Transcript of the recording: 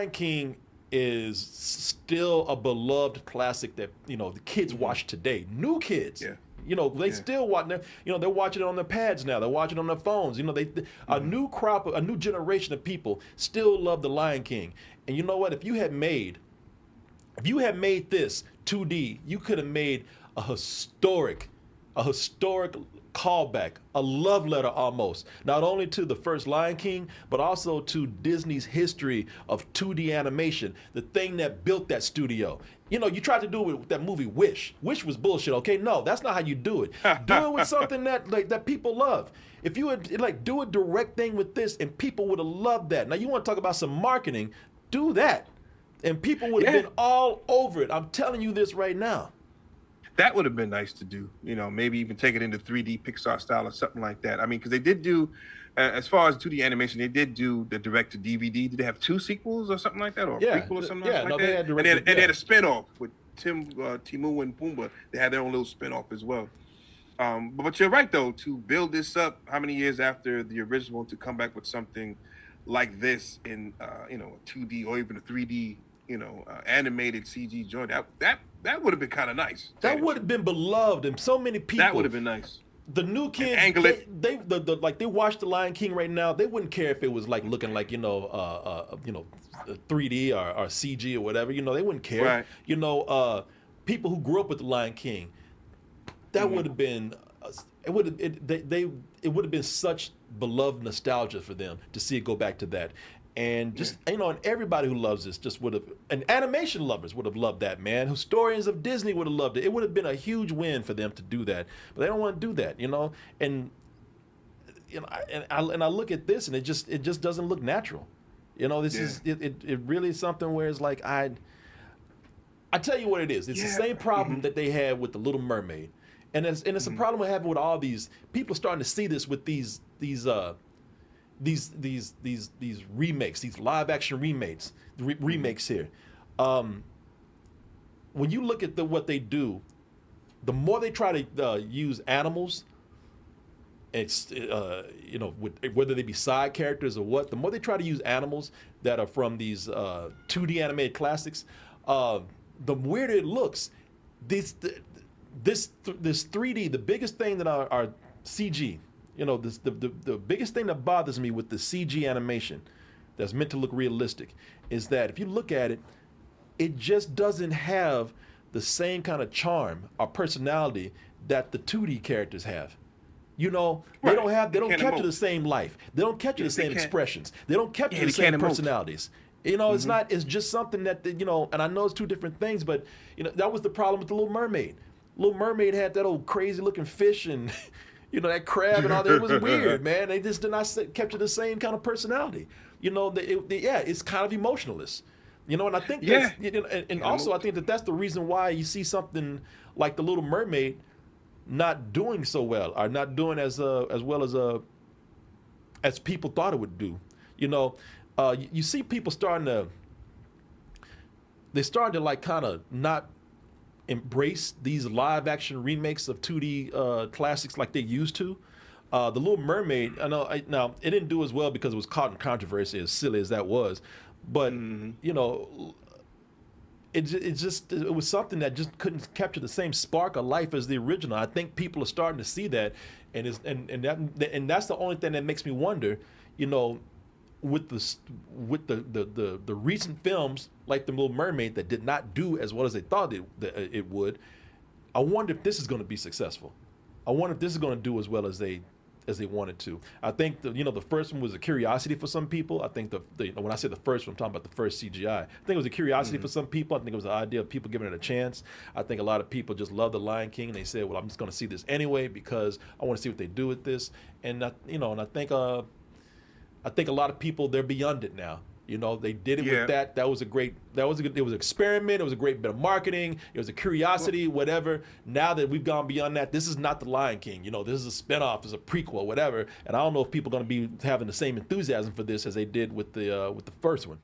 Lion King is still a beloved classic that the kids watch today. New kids. Yeah. They still watch. They're watching it on their pads now. They're watching it on their phones. A new crop, a new generation of people still love the Lion King. And you know what? If you had made this 2D, you could have made a historic callback, a love letter almost, not only to the first Lion King, but also to Disney's history of 2D animation, the thing that built that studio. You tried to do it with that movie Wish. Wish was bullshit, okay? No, that's not how you do it. Do it with something that people love. If you would do a direct thing with this, and people would have loved that. Now you want to talk about some marketing, do that. And people would have been all over it. I'm telling you this right now. That would have been nice to do, maybe even take it into 3D Pixar style or something like that. I mean, because they did do, as far as 2D animation, they did do the direct-to-DVD. Did they have 2 sequels or something like that, or a prequel or something like that? They had and they had a spinoff with Timon and Pumbaa. They had their own little spinoff as well. But you're right, though, to build this up, how many years after the original, to come back with something like this in, a 2D or even a 3D, animated CG joint, that would have been kind of nice. That would have been beloved, and so many people. That would have been nice. The new kids, they watch the Lion King right now. They wouldn't care if it was looking like 3D or CG or whatever. They wouldn't care. Right. People who grew up with the Lion King, that would have been. It would have been such beloved nostalgia for them to see it go back to that. And just and everybody who loves this just would have, and animation lovers would have loved that, man. Historians of Disney would have loved it. It would have been a huge win for them to do that, but they don't want to do that, And I look at this, and it just doesn't look natural. This is it really is something where it's like I tell you what it is. It's the same problem that they had with the Little Mermaid, and it's a problem we have with all these people starting to see this with these remakes, these live action remakes here. When you look at what they do, the more they try to use animals, it's whether they be side characters or what, the more they try to use animals that are from these 2D animated classics, the weirder it looks. This 3D, the biggest thing that our CG. The biggest thing that bothers me with the CG animation that's meant to look realistic is that if you look at it, it just doesn't have the same kind of charm or personality that the 2D characters have. They don't capture the same life. They don't capture the same expressions. They don't capture the same personalities. It's just something that, and I know it's 2 different things, but that was the problem with the Little Mermaid. Little Mermaid had that old crazy looking fish and that crab and all that. It was weird, man. They just did not capture the same kind of personality. It's kind of emotionless. And I think that's, and also I think that's the reason why you see something like the Little Mermaid not doing so well, or not doing as well as people thought it would do. You see people starting to kind of not embrace these live action remakes of 2D classics like they used to. The Little Mermaid, now it didn't do as well because it was caught in controversy, as silly as that was, but it was something that just couldn't capture the same spark of life as the original. I think people are starting to see that, and that's the only thing that makes me wonder, with the recent films like The Little Mermaid that did not do as well as they thought it would. I wonder if this is going to be successful. I wonder if this is going to do as well as they wanted to. I think the first one was a curiosity for some people. I think when I say the first one, I'm talking about the first CGI. I think it was a curiosity for some people. I think it was the idea of people giving it a chance. I think a lot of people just love the Lion King, and they said, "Well, I'm just going to see this anyway because I want to see what they do with this." And I think a lot of people, they're beyond it now. They did it with that. It was an experiment. It was a great bit of marketing. It was a curiosity, whatever. Now that we've gone beyond that, this is not the Lion King. This is a spinoff, it's a prequel, whatever. And I don't know if people are going to be having the same enthusiasm for this as they did with the first one.